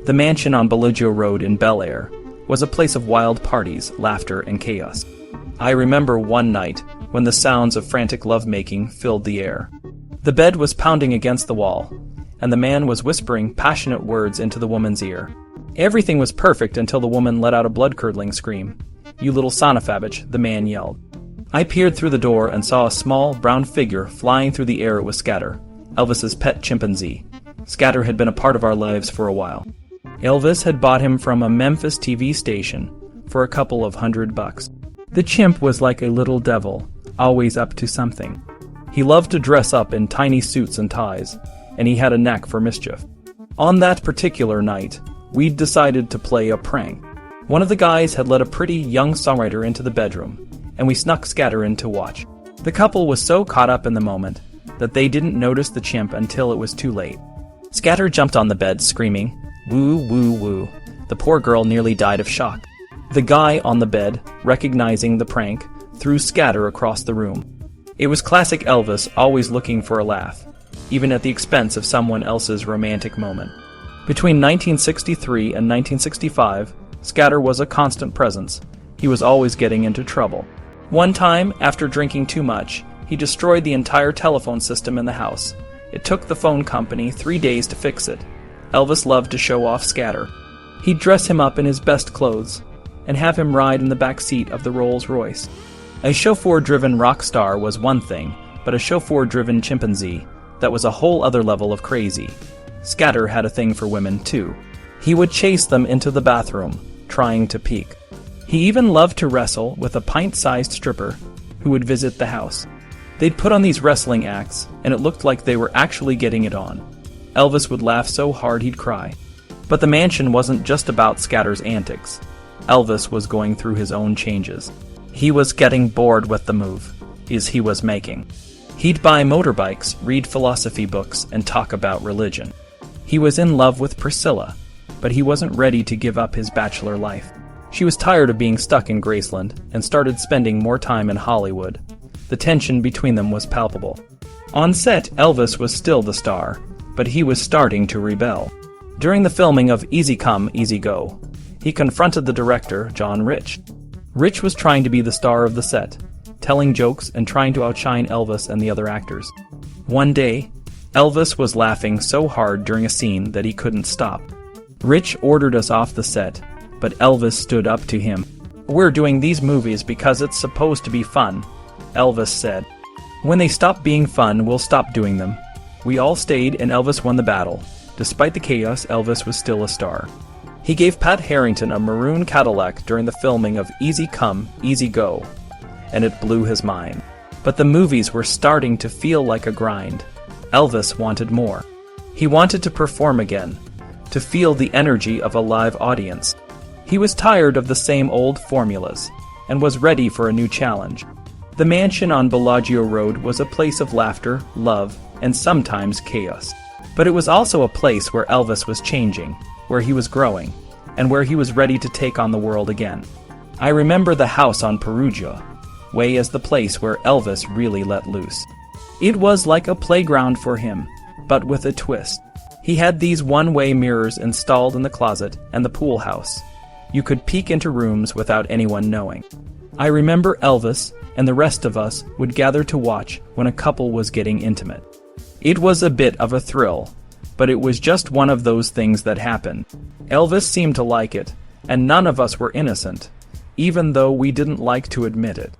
The mansion on Bellagio Road in Bel Air was a place of wild parties, laughter, and chaos. I remember one night when the sounds of frantic lovemaking filled the air. The bed was pounding against the wall, and the man was whispering passionate words into the woman's ear. Everything was perfect until the woman let out a blood-curdling scream. "You little sonophagist," the man yelled. I peered through the door and saw a small, brown figure flying through the air. It was Scatter, Elvis's pet chimpanzee. Scatter had been a part of our lives for a while. Elvis had bought him from a Memphis TV station for a couple of $100. The chimp was like a little devil, always up to something. He loved to dress up in tiny suits and ties, and he had a knack for mischief. On that particular night, we'd decided to play a prank. One of the guys had let a pretty young songwriter into the bedroom, and we snuck Scatter in to watch. The couple was so caught up in the moment that they didn't notice the chimp until it was too late. Scatter jumped on the bed, screaming, "Woo, woo, woo." The poor girl nearly died of shock. The guy on the bed, recognizing the prank, threw Scatter across the room. It was classic Elvis, always looking for a laugh, even at the expense of someone else's romantic moment. Between 1963 and 1965, Scatter was a constant presence. He was always getting into trouble. One time, after drinking too much, he destroyed the entire telephone system in the house. It took the phone company 3 days to fix it. Elvis loved to show off Scatter. He'd dress him up in his best clothes and have him ride in the back seat of the Rolls-Royce. A chauffeur-driven rock star was one thing, but a chauffeur-driven chimpanzee, that was a whole other level of crazy. Scatter had a thing for women, too. He would chase them into the bathroom, trying to peek. He even loved to wrestle with a pint-sized stripper who would visit the house. They'd put on these wrestling acts, and it looked like they were actually getting it on. Elvis would laugh so hard he'd cry. But the mansion wasn't just about Scatter's antics. Elvis was going through his own changes. He was getting bored with the movies he was making. He'd buy motorbikes, read philosophy books, and talk about religion. He was in love with Priscilla, but he wasn't ready to give up his bachelor life. She was tired of being stuck in Graceland and started spending more time in Hollywood. The tension between them was palpable. On set, Elvis was still the star, but he was starting to rebel. During the filming of Easy Come, Easy Go, he confronted the director, John Rich. Rich was trying to be the star of the set, telling jokes and trying to outshine Elvis and the other actors. One day, Elvis was laughing so hard during a scene that he couldn't stop. Rich ordered us off the set, but Elvis stood up to him. "We're doing these movies because it's supposed to be fun," Elvis said. "When they stop being fun, we'll stop doing them." We all stayed and Elvis won the battle. Despite the chaos, Elvis was still a star. He gave Pat Harrington a maroon Cadillac during the filming of Easy Come, Easy Go, and it blew his mind. But the movies were starting to feel like a grind. Elvis wanted more. He wanted to perform again, to feel the energy of a live audience. He was tired of the same old formulas, and was ready for a new challenge. The mansion on Bellagio Road was a place of laughter, love, and sometimes chaos. But it was also a place where Elvis was changing, where he was growing, and where he was ready to take on the world again. I remember the house on Perugia way as the place where Elvis really let loose. It was like a playground for him, but with a twist. He had these one-way mirrors installed in the closet and the pool house. You could peek into rooms without anyone knowing. I remember Elvis and the rest of us would gather to watch when a couple was getting intimate. It was a bit of a thrill, but it was just one of those things that happened. Elvis seemed to like it, and none of us were innocent, even though we didn't like to admit it.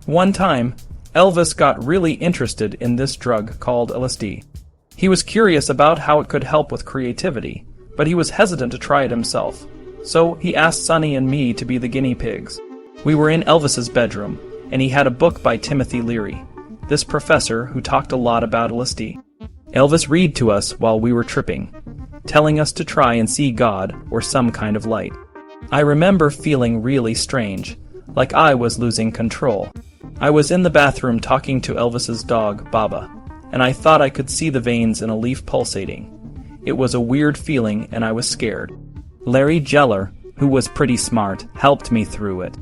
One time, Elvis got really interested in this drug called LSD. He was curious about how it could help with creativity, but he was hesitant to try it himself, so he asked Sonny and me to be the guinea pigs. We were in Elvis's bedroom, and he had a book by Timothy Leary, this professor who talked a lot about LSD. Elvis read to us while we were tripping, telling us to try and see God or some kind of light. I remember feeling really strange, like I was losing control. I was in the bathroom talking to Elvis's dog, Baba, and I thought I could see the veins in a leaf pulsating. It was a weird feeling and I was scared. Larry Geller, who was pretty smart, helped me through it.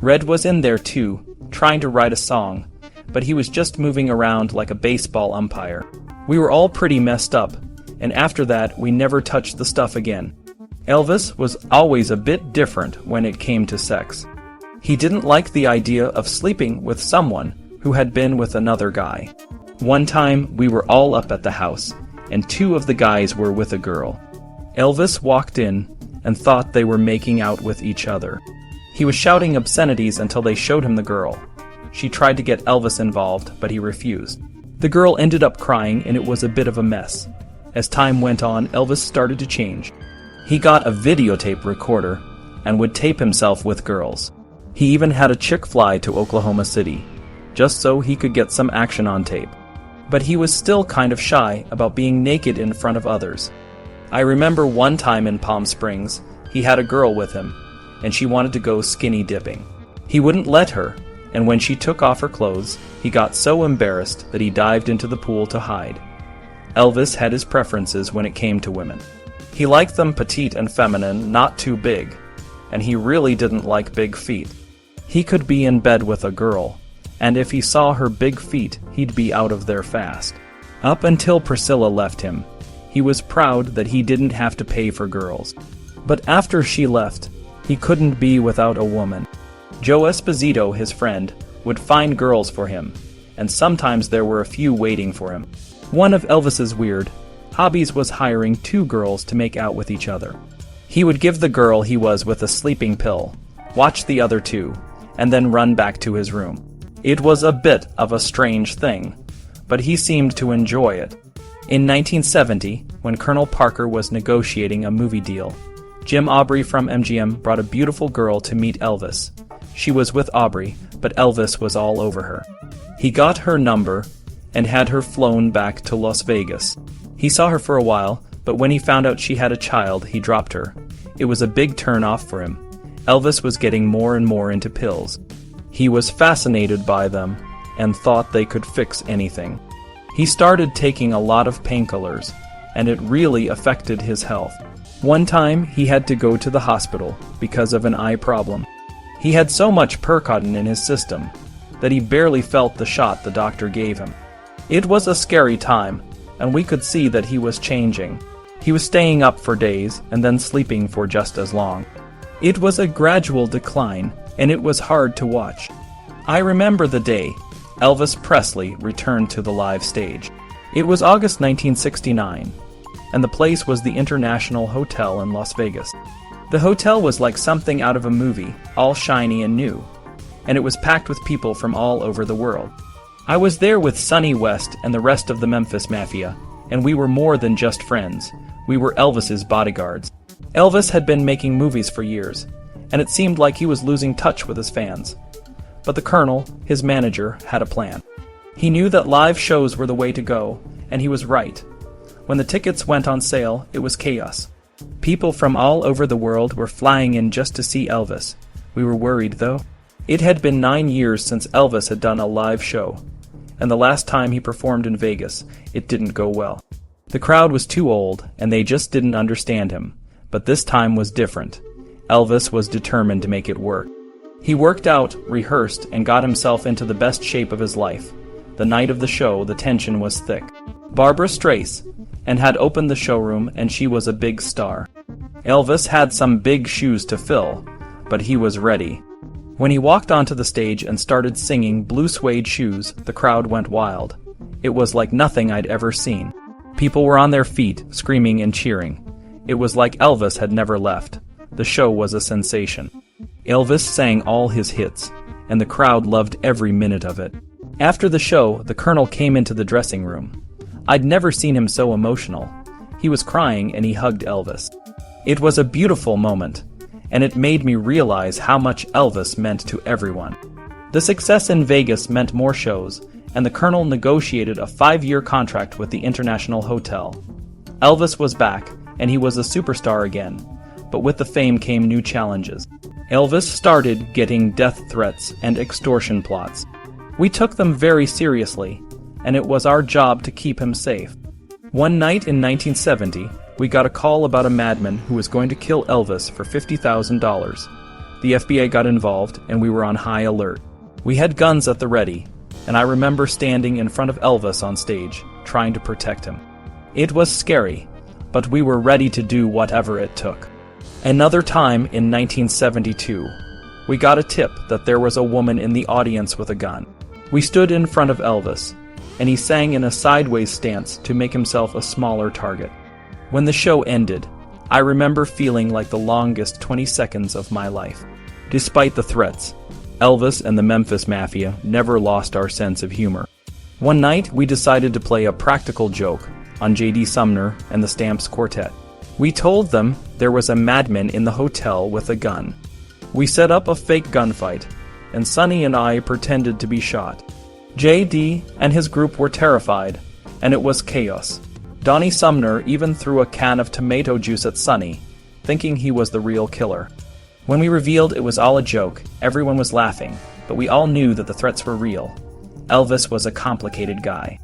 Red was in there too, trying to write a song, but he was just moving around like a baseball umpire. We were all pretty messed up, and after that we never touched the stuff again. Elvis was always a bit different when it came to sex. He didn't like the idea of sleeping with someone who had been with another guy. One time, we were all up at the house, and 2 of the guys were with a girl. Elvis walked in and thought they were making out with each other. He was shouting obscenities until they showed him the girl. She tried to get Elvis involved, but he refused. The girl ended up crying, and it was a bit of a mess. As time went on, Elvis started to change. He got a videotape recorder and would tape himself with girls. He even had a chick fly to Oklahoma City, just so he could get some action on tape. But he was still kind of shy about being naked in front of others. I remember one time in Palm Springs, he had a girl with him, and she wanted to go skinny dipping. He wouldn't let her, and when she took off her clothes, he got so embarrassed that he dived into the pool to hide. Elvis had his preferences when it came to women. He liked them petite and feminine, not too big, and he really didn't like big feet. He could be in bed with a girl, and if he saw her big feet, he'd be out of there fast. Up until Priscilla left him, he was proud that he didn't have to pay for girls. But after she left, he couldn't be without a woman. Joe Esposito, his friend, would find girls for him, and sometimes there were a few waiting for him. One of Elvis's weird hobbies was hiring 2 girls to make out with each other. He would give the girl he was with a sleeping pill, watch the other 2, and then run back to his room. It was a bit of a strange thing, but he seemed to enjoy it. In 1970, when Colonel Parker was negotiating a movie deal, Jim Aubrey from MGM brought a beautiful girl to meet Elvis. She was with Aubrey, but Elvis was all over her. He got her number and had her flown back to Las Vegas. He saw her for a while, but when he found out she had a child, he dropped her. It was a big turn-off for him. Elvis was getting more and more into pills. He was fascinated by them and thought they could fix anything. He started taking a lot of painkillers, and it really affected his health. One time, he had to go to the hospital because of an eye problem. He had so much Percotin in his system that he barely felt the shot the doctor gave him. It was a scary time, and we could see that he was changing. He was staying up for days and then sleeping for just as long. It was a gradual decline, and it was hard to watch. I remember the day Elvis Presley returned to the live stage. It was August 1969, and the place was the International Hotel in Las Vegas. The hotel was like something out of a movie, all shiny and new, and it was packed with people from all over the world. I was there with Sonny West and the rest of the Memphis Mafia, and we were more than just friends. We were Elvis's bodyguards. Elvis had been making movies for years, and it seemed like he was losing touch with his fans. But the Colonel, his manager, had a plan. He knew that live shows were the way to go, and he was right. When the tickets went on sale, it was chaos. People from all over the world were flying in just to see Elvis. We were worried, though. It had been 9 years since Elvis had done a live show, and the last time he performed in Vegas, it didn't go well. The crowd was too old, and they just didn't understand him. But this time was different. Elvis was determined to make it work. He worked out, rehearsed, and got himself into the best shape of his life. The night of the show, the tension was thick. Barbra Streisand had opened the showroom, and she was a big star. Elvis had some big shoes to fill, but he was ready. When he walked onto the stage and started singing Blue Suede Shoes, the crowd went wild. It was like nothing I'd ever seen. People were on their feet, screaming and cheering. It was like Elvis had never left. The show was a sensation. Elvis sang all his hits, and the crowd loved every minute of it. After the show, the Colonel came into the dressing room. I'd never seen him so emotional. He was crying and he hugged Elvis. It was a beautiful moment, and it made me realize how much Elvis meant to everyone. The success in Vegas meant more shows, and the Colonel negotiated a 5-year contract with the International Hotel. Elvis was back, and he was a superstar again, but with the fame came new challenges. Elvis started getting death threats and extortion plots. We took them very seriously, and it was our job to keep him safe. One night in 1970, we got a call about a madman who was going to kill Elvis for $50,000. The FBI got involved, and we were on high alert. We had guns at the ready, and I remember standing in front of Elvis on stage, trying to protect him. It was scary, but we were ready to do whatever it took. Another time in 1972, we got a tip that there was a woman in the audience with a gun. We stood in front of Elvis, and he sang in a sideways stance to make himself a smaller target. When the show ended, I remember feeling like the longest 20 seconds of my life. Despite the threats, Elvis and the Memphis Mafia never lost our sense of humor. One night, we decided to play a practical joke on J.D. Sumner and the Stamps Quartet. We told them there was a madman in the hotel with a gun. We set up a fake gunfight, and Sonny and I pretended to be shot. J.D. and his group were terrified, and it was chaos. Donnie Sumner even threw a can of tomato juice at Sonny, thinking he was the real killer. When we revealed it was all a joke, everyone was laughing, but we all knew that the threats were real. Elvis was a complicated guy.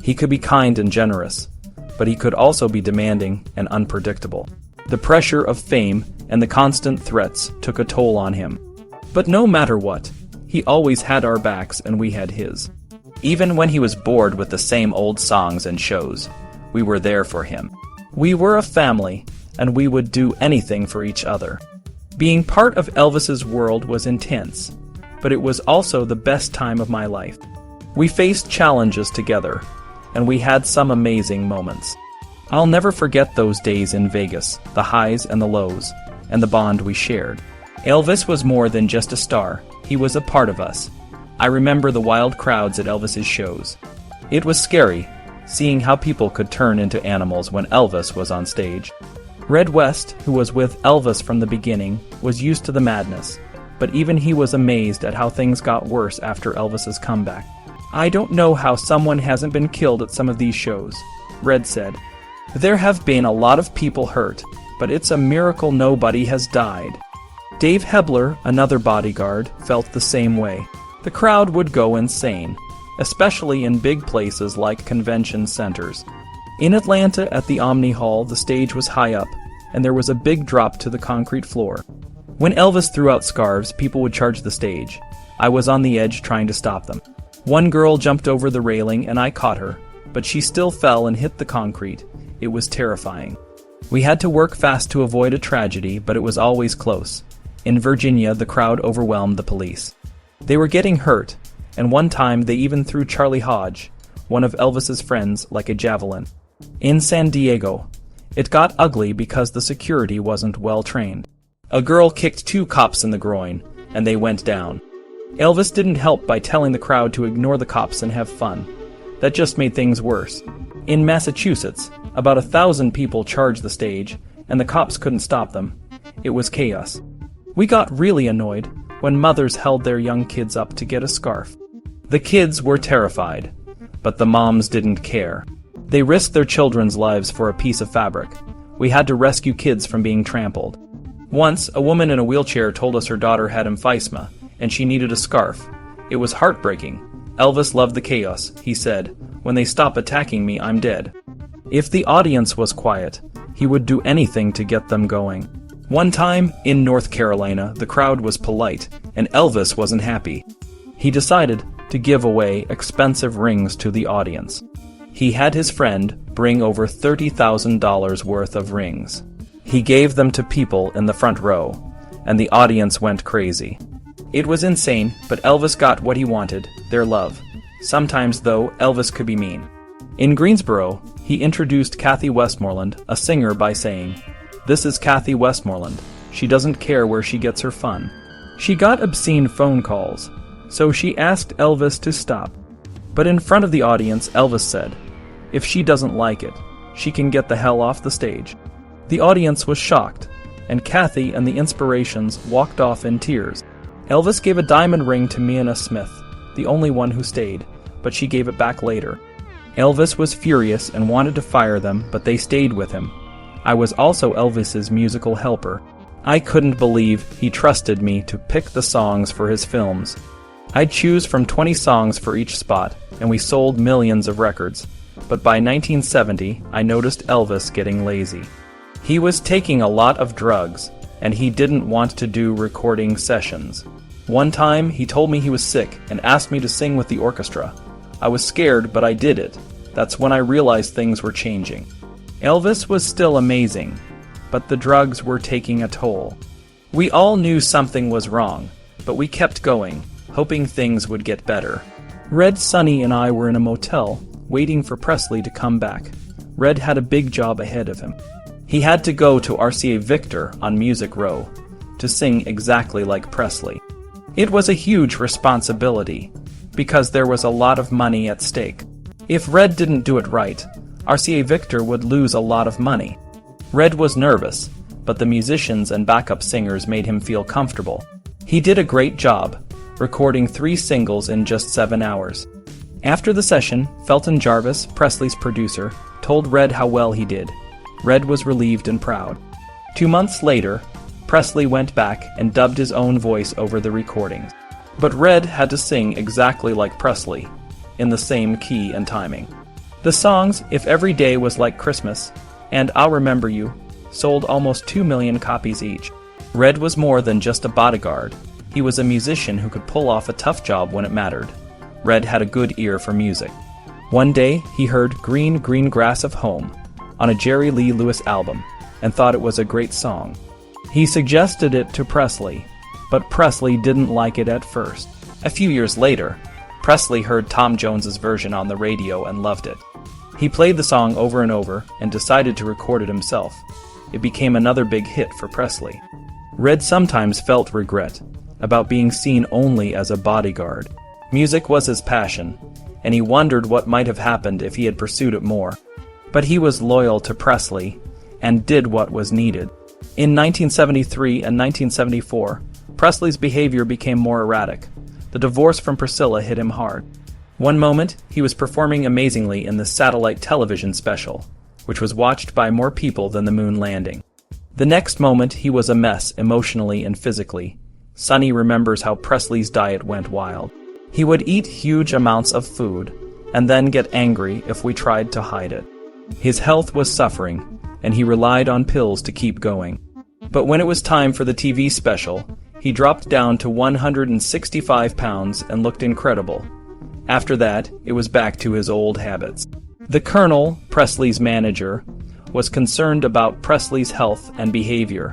He could be kind and generous, but he could also be demanding and unpredictable. The pressure of fame and the constant threats took a toll on him. But no matter what, he always had our backs and we had his. Even when he was bored with the same old songs and shows, we were there for him. We were a family, and we would do anything for each other. Being part of Elvis's world was intense, but it was also the best time of my life. We faced challenges together, and we had some amazing moments. I'll never forget those days in Vegas, the highs and the lows, and the bond we shared. Elvis was more than just a star. He was a part of us. I remember the wild crowds at Elvis's shows. It was scary, seeing how people could turn into animals when Elvis was on stage. Red West, who was with Elvis from the beginning, was used to the madness, but even he was amazed at how things got worse after Elvis's comeback. "I don't know how someone hasn't been killed at some of these shows," Red said. "There have been a lot of people hurt, but it's a miracle nobody has died." Dave Hebler, another bodyguard, felt the same way. The crowd would go insane, especially in big places like convention centers. In Atlanta at the Omni Hall, the stage was high up, and there was a big drop to the concrete floor. When Elvis threw out scarves, people would charge the stage. I was on the edge trying to stop them. One girl jumped over the railing and I caught her, but she still fell and hit the concrete. It was terrifying. We had to work fast to avoid a tragedy, but it was always close. In Virginia, the crowd overwhelmed the police. They were getting hurt, and one time they even threw Charlie Hodge, one of Elvis's friends, like a javelin. In San Diego, it got ugly because the security wasn't well trained. A girl kicked 2 cops in the groin, and they went down. Elvis didn't help by telling the crowd to ignore the cops and have fun. That just made things worse. In Massachusetts, about 1,000 people charged the stage, and the cops couldn't stop them. It was chaos. We got really annoyed when mothers held their young kids up to get a scarf. The kids were terrified, but the moms didn't care. They risked their children's lives for a piece of fabric. We had to rescue kids from being trampled. Once, a woman in a wheelchair told us her daughter had emphysema, and she needed a scarf. It was heartbreaking. Elvis loved the chaos. He said, "When they stop attacking me, I'm dead." If the audience was quiet, he would do anything to get them going. One time, in North Carolina, the crowd was polite, and Elvis wasn't happy. He decided to give away expensive rings to the audience. He had his friend bring over $30,000 worth of rings. He gave them to people in the front row, and the audience went crazy. It was insane, but Elvis got what he wanted, their love. Sometimes, though, Elvis could be mean. In Greensboro, he introduced Kathy Westmoreland, a singer, by saying, "This is Kathy Westmoreland. She doesn't care where she gets her fun." She got obscene phone calls, so she asked Elvis to stop. But in front of the audience, Elvis said, "If she doesn't like it, she can get the hell off the stage." The audience was shocked, and Kathy and the Inspirations walked off in tears. Elvis gave a diamond ring to Miana Smith, the only one who stayed, but she gave it back later. Elvis was furious and wanted to fire them, but they stayed with him. I was also Elvis's musical helper. I couldn't believe he trusted me to pick the songs for his films. I'd choose from 20 songs for each spot, and we sold millions of records. But by 1970, I noticed Elvis getting lazy. He was taking a lot of drugs, and he didn't want to do recording sessions. One time, he told me he was sick and asked me to sing with the orchestra. I was scared, but I did it. That's when I realized things were changing. Elvis was still amazing, but the drugs were taking a toll. We all knew something was wrong, but we kept going, hoping things would get better. Red, Sonny, and I were in a motel, waiting for Presley to come back. Red had a big job ahead of him. He had to go to RCA Victor on Music Row to sing exactly like Presley. It was a huge responsibility, because there was a lot of money at stake. If Red didn't do it right, RCA Victor would lose a lot of money. Red was nervous, but the musicians and backup singers made him feel comfortable. He did a great job, recording 3 singles in just 7 hours. After the session, Felton Jarvis, Presley's producer, told Red how well he did. Red was relieved and proud. 2 months later, Presley went back and dubbed his own voice over the recordings. But Red had to sing exactly like Presley, in the same key and timing. The songs If Every Day Was Like Christmas and I'll Remember You sold almost 2 million copies each. Red was more than just a bodyguard. He was a musician who could pull off a tough job when it mattered. Red had a good ear for music. One day, he heard Green, Green Grass of Home on a Jerry Lee Lewis album and thought it was a great song. He suggested it to Presley, but Presley didn't like it at first. A few years later, Presley heard Tom Jones's version on the radio and loved it. He played the song over and over and decided to record it himself. It became another big hit for Presley. Red sometimes felt regret about being seen only as a bodyguard. Music was his passion, and he wondered what might have happened if he had pursued it more. But he was loyal to Presley and did what was needed. In 1973 and 1974, Presley's behavior became more erratic. The divorce from Priscilla hit him hard. One moment, he was performing amazingly in the satellite television special, which was watched by more people than the moon landing. The next moment, he was a mess emotionally and physically. Sonny remembers how Presley's diet went wild. He would eat huge amounts of food, and then get angry if we tried to hide it. His health was suffering, and he relied on pills to keep going. But when it was time for the TV special, he dropped down to 165 pounds and looked incredible. After that, it was back to his old habits. The Colonel, Presley's manager, was concerned about Presley's health and behavior.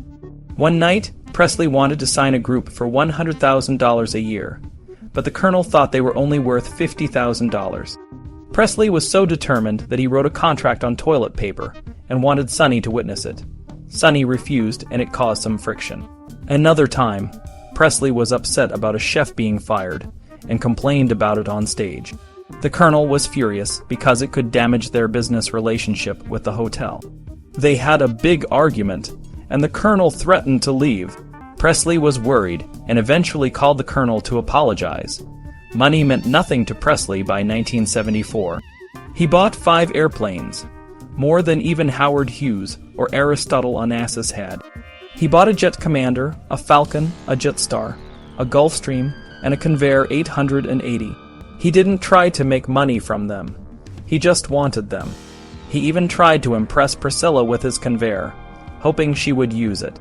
One night, Presley wanted to sign a group for $100,000 a year, but the Colonel thought they were only worth $50,000. Presley was so determined that he wrote a contract on toilet paper and wanted Sonny to witness it. Sonny refused, and it caused some friction. Another time, Presley was upset about a chef being fired and complained about it on stage. The Colonel was furious because it could damage their business relationship with the hotel. They had a big argument, and the Colonel threatened to leave. Presley was worried and eventually called the Colonel to apologize. Money meant nothing to Presley by 1974. He bought 5 airplanes, more than even Howard Hughes or Aristotle Onassis had. He bought a Jet Commander, a Falcon, a Jetstar, a Gulfstream, and a Convair 880. He didn't try to make money from them. He just wanted them. He even tried to impress Priscilla with his Convair, hoping she would use it.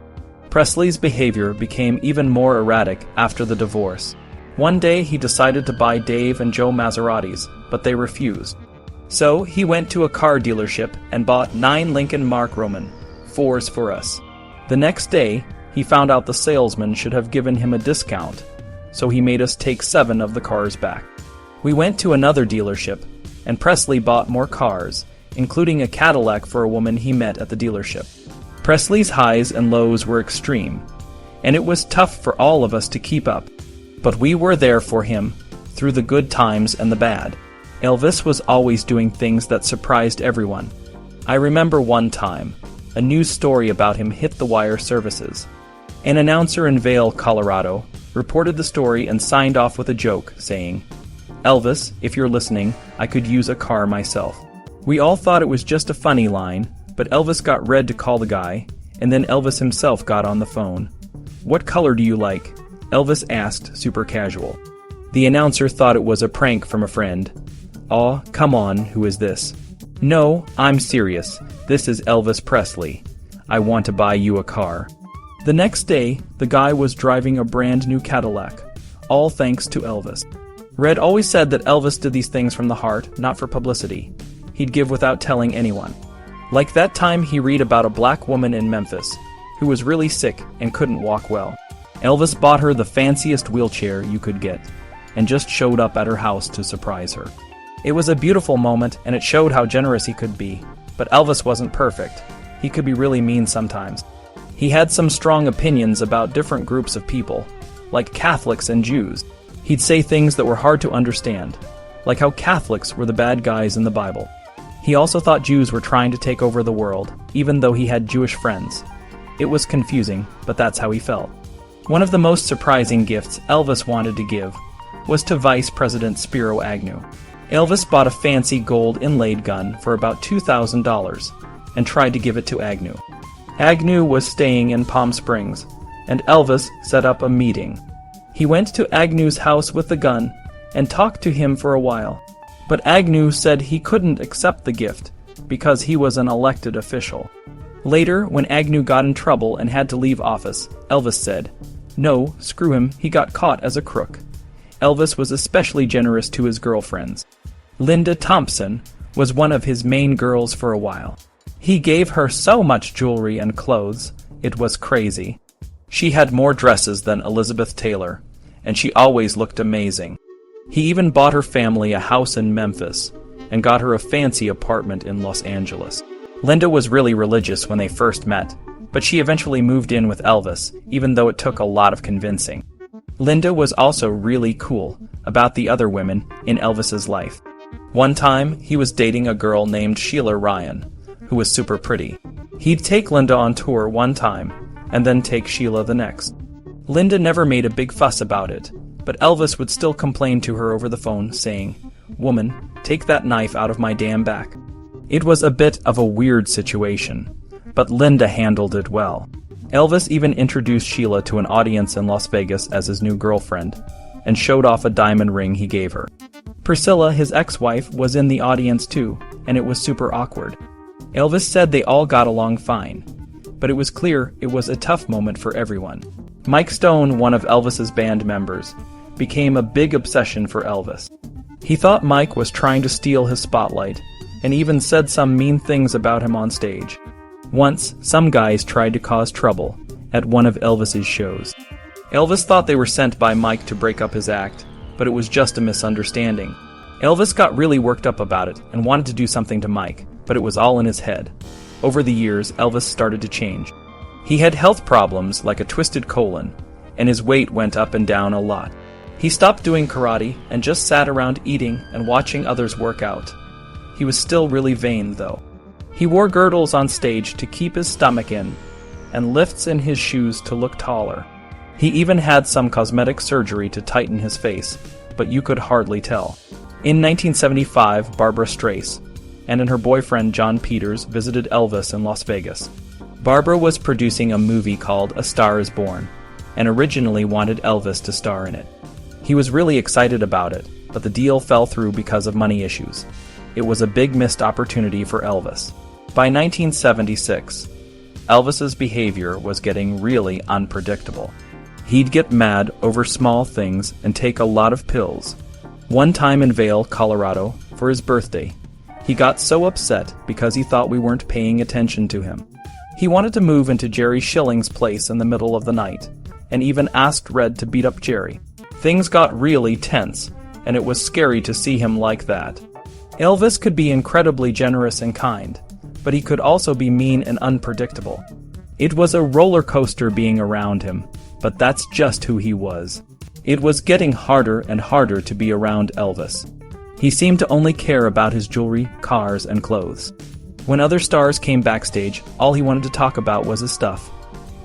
Presley's behavior became even more erratic after the divorce. One day he decided to buy Dave and Joe Maseratis, but they refused. So he went to a car dealership and bought 9 Lincoln Mark Roman, 4s for us. The next day, he found out the salesman should have given him a discount, so he made us take 7 of the cars back. We went to another dealership, and Presley bought more cars, including a Cadillac for a woman he met at the dealership. Presley's highs and lows were extreme, and it was tough for all of us to keep up. But we were there for him, through the good times and the bad. Elvis was always doing things that surprised everyone. I remember one time, a news story about him hit the wire services. An announcer in Vail, Colorado, reported the story and signed off with a joke, saying, "Elvis, if you're listening, I could use a car myself." We all thought it was just a funny line, but Elvis got Red to call the guy, and then Elvis himself got on the phone. "What color do you like?" Elvis asked, super casual. The announcer thought it was a prank from a friend. "Aw, come on, who is this?" "No, I'm serious. This is Elvis Presley. I want to buy you a car." The next day, the guy was driving a brand new Cadillac, all thanks to Elvis. Red always said that Elvis did these things from the heart, not for publicity. He'd give without telling anyone. Like that time he read about a black woman in Memphis who was really sick and couldn't walk well. Elvis bought her the fanciest wheelchair you could get and just showed up at her house to surprise her. It was a beautiful moment, and it showed how generous he could be. But Elvis wasn't perfect. He could be really mean sometimes. He had some strong opinions about different groups of people, like Catholics and Jews. He'd say things that were hard to understand, like how Catholics were the bad guys in the Bible. He also thought Jews were trying to take over the world, even though he had Jewish friends. It was confusing, but that's how he felt. One of the most surprising gifts Elvis wanted to give was to Vice President Spiro Agnew. Elvis bought a fancy gold inlaid gun for about $2,000 and tried to give it to Agnew. Agnew was staying in Palm Springs, and Elvis set up a meeting. He went to Agnew's house with the gun and talked to him for a while. But Agnew said he couldn't accept the gift because he was an elected official. Later, when Agnew got in trouble and had to leave office, Elvis said, "No, screw him, he got caught as a crook." Elvis was especially generous to his girlfriends. Linda Thompson was one of his main girls for a while. He gave her so much jewelry and clothes, it was crazy. She had more dresses than Elizabeth Taylor, and she always looked amazing. He even bought her family a house in Memphis and got her a fancy apartment in Los Angeles. Linda was really religious when they first met, but she eventually moved in with Elvis, even though it took a lot of convincing. Linda was also really cool about the other women in Elvis's life. One time, he was dating a girl named Sheila Ryan, who was super pretty. He'd take Linda on tour one time, and then take Sheila the next. Linda never made a big fuss about it, but Elvis would still complain to her over the phone, saying, "Woman, take that knife out of my damn back." It was a bit of a weird situation, but Linda handled it well. Elvis even introduced Sheila to an audience in Las Vegas as his new girlfriend, and showed off a diamond ring he gave her. Priscilla, his ex-wife, was in the audience too, and it was super awkward. Elvis said they all got along fine, but it was clear it was a tough moment for everyone. Mike Stone, one of Elvis's band members, became a big obsession for Elvis. He thought Mike was trying to steal his spotlight, and even said some mean things about him on stage. Once, some guys tried to cause trouble at one of Elvis's shows. Elvis thought they were sent by Mike to break up his act, but it was just a misunderstanding. Elvis got really worked up about it and wanted to do something to Mike, but it was all in his head. Over the years, Elvis started to change. He had health problems like a twisted colon, and his weight went up and down a lot. He stopped doing karate and just sat around eating and watching others work out. He was still really vain, though. He wore girdles on stage to keep his stomach in, and lifts in his shoes to look taller. He even had some cosmetic surgery to tighten his face, but you could hardly tell. In 1975, Barbara Streisand and her boyfriend John Peters visited Elvis in Las Vegas. Barbara was producing a movie called A Star is Born, and originally wanted Elvis to star in it. He was really excited about it, but the deal fell through because of money issues. It was a big missed opportunity for Elvis. By 1976, Elvis's behavior was getting really unpredictable. He'd get mad over small things and take a lot of pills. One time in Vail, Colorado, for his birthday, he got so upset because he thought we weren't paying attention to him. He wanted to move into Jerry Schilling's place in the middle of the night, and even asked Red to beat up Jerry. Things got really tense, and it was scary to see him like that. Elvis could be incredibly generous and kind, but he could also be mean and unpredictable. It was a roller coaster being around him, but that's just who he was. It was getting harder and harder to be around Elvis. He seemed to only care about his jewelry, cars, and clothes. When other stars came backstage, all he wanted to talk about was his stuff.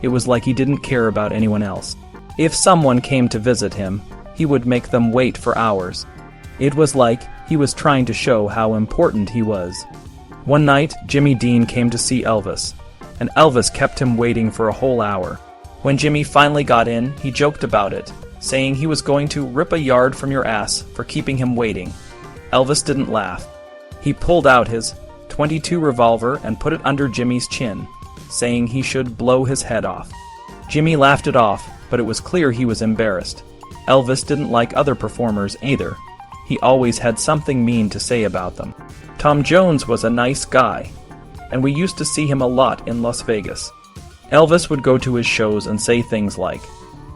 It was like he didn't care about anyone else. If someone came to visit him, he would make them wait for hours. It was like he was trying to show how important he was. One night, Jimmy Dean came to see Elvis, and Elvis kept him waiting for a whole hour. When Jimmy finally got in, he joked about it, saying he was going to rip a yard from your ass for keeping him waiting. Elvis didn't laugh. He pulled out his .22 revolver and put it under Jimmy's chin, saying he should blow his head off. Jimmy laughed it off, but it was clear he was embarrassed. Elvis didn't like other performers either. He always had something mean to say about them. Tom Jones was a nice guy. and we used to see him a lot in Las Vegas. Elvis would go to his shows and say things like,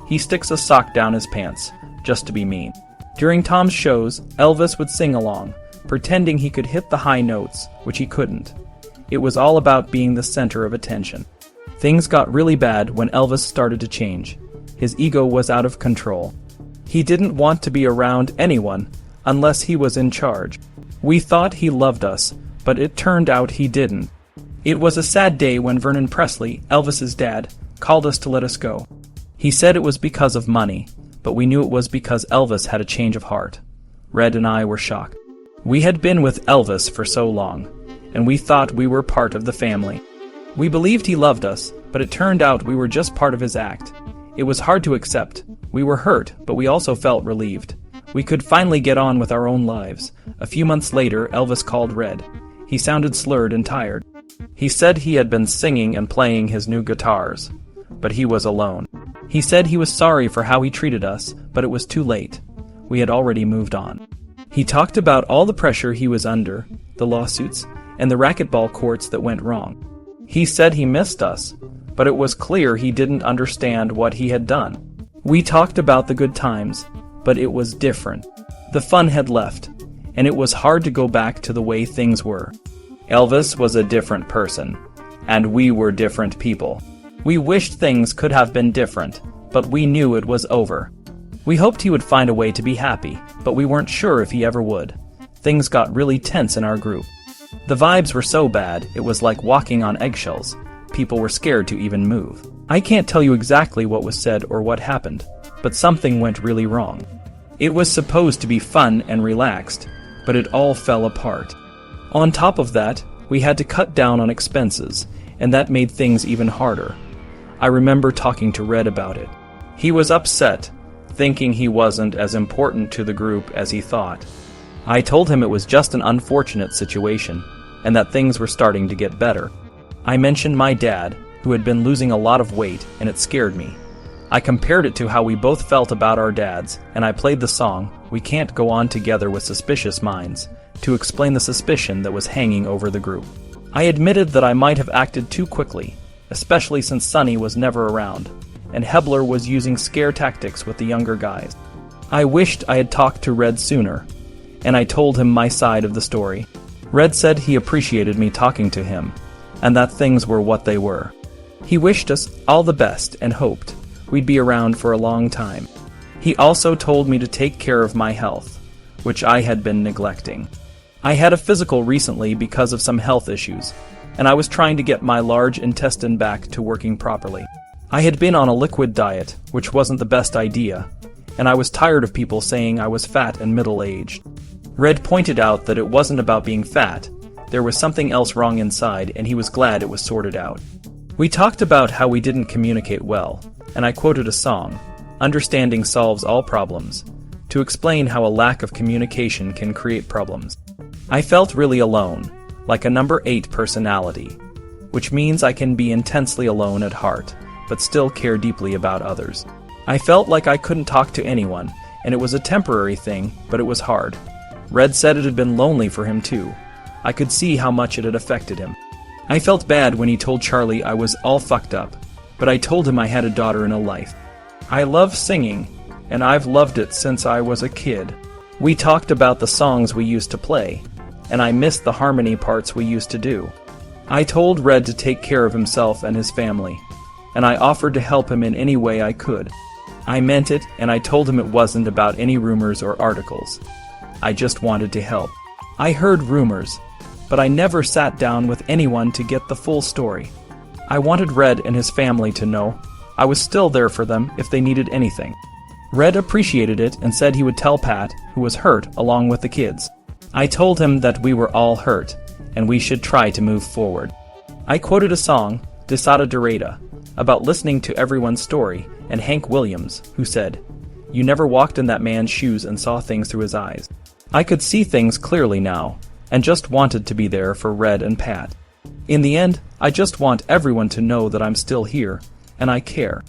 "He sticks a sock down his pants," just to be mean. During Tom's shows, Elvis would sing along, pretending he could hit the high notes, which he couldn't. It was all about being the center of attention. Things got really bad when Elvis started to change. His ego was out of control. He didn't want to be around anyone unless he was in charge. We thought he loved us, but it turned out he didn't. It was a sad day when Vernon Presley, Elvis's dad, called us to let us go. He said it was because of money, but we knew it was because Elvis had a change of heart. Red and I were shocked. We had been with Elvis for so long, and we thought we were part of the family. We believed he loved us, but it turned out we were just part of his act. It was hard to accept. We were hurt, but we also felt relieved. We could finally get on with our own lives. A few months later, Elvis called Red. He sounded slurred and tired. He said he had been singing and playing his new guitars, but he was alone. He said he was sorry for how he treated us, but it was too late. We had already moved on. He talked about all the pressure he was under, the lawsuits, and the racquetball courts that went wrong. He said he missed us, but it was clear he didn't understand what he had done. We talked about the good times, but it was different. The fun had left, and it was hard to go back to the way things were. Elvis was a different person, and we were different people. We wished things could have been different, but we knew it was over. We hoped he would find a way to be happy, but we weren't sure if he ever would. Things got really tense in our group. The vibes were so bad, it was like walking on eggshells. People were scared to even move. I can't tell you exactly what was said or what happened, but something went really wrong. It was supposed to be fun and relaxed, but it all fell apart. On top of that, we had to cut down on expenses, and that made things even harder. I remember talking to Red about it. He was upset, thinking he wasn't as important to the group as he thought. I told him it was just an unfortunate situation, and that things were starting to get better. I mentioned my dad, who had been losing a lot of weight, and it scared me. I compared it to how we both felt about our dads, and I played the song, "We Can't Go On Together with Suspicious Minds," to explain the suspicion that was hanging over the group. I admitted that I might have acted too quickly, especially since Sonny was never around, and Hebler was using scare tactics with the younger guys. I wished I had talked to Red sooner, and I told him my side of the story. Red said he appreciated me talking to him, and that things were what they were. He wished us all the best and hoped we'd be around for a long time. He also told me to take care of my health, which I had been neglecting. I had a physical recently because of some health issues, and I was trying to get my large intestine back to working properly. I had been on a liquid diet, which wasn't the best idea, and I was tired of people saying I was fat and middle-aged. Red pointed out that it wasn't about being fat. There was something else wrong inside, and he was glad it was sorted out. We talked about how we didn't communicate well, and I quoted a song, "Understanding Solves All Problems," to explain how a lack of communication can create problems. I felt really alone, like a number 8 personality, which means I can be intensely alone at heart, but still care deeply about others. I felt like I couldn't talk to anyone, and it was a temporary thing, but it was hard. Red said it had been lonely for him too. I could see how much it had affected him. I felt bad when he told Charlie I was all fucked up, but I told him I had a daughter and a life. I love singing, and I've loved it since I was a kid. We talked about the songs we used to play, and I missed the harmony parts we used to do. I told Red to take care of himself and his family, and I offered to help him in any way I could. I meant it, and I told him it wasn't about any rumors or articles. I just wanted to help. I heard rumors, but I never sat down with anyone to get the full story. I wanted Red and his family to know I was still there for them if they needed anything. Red appreciated it and said he would tell Pat, who was hurt, along with the kids. I told him that we were all hurt, and we should try to move forward. I quoted a song, Desata Dorada, about listening to everyone's story, and Hank Williams, who said, "You never walked in that man's shoes and saw things through his eyes." I could see things clearly now, and just wanted to be there for Red and Pat. In the end, I just want everyone to know that I'm still here, and I care.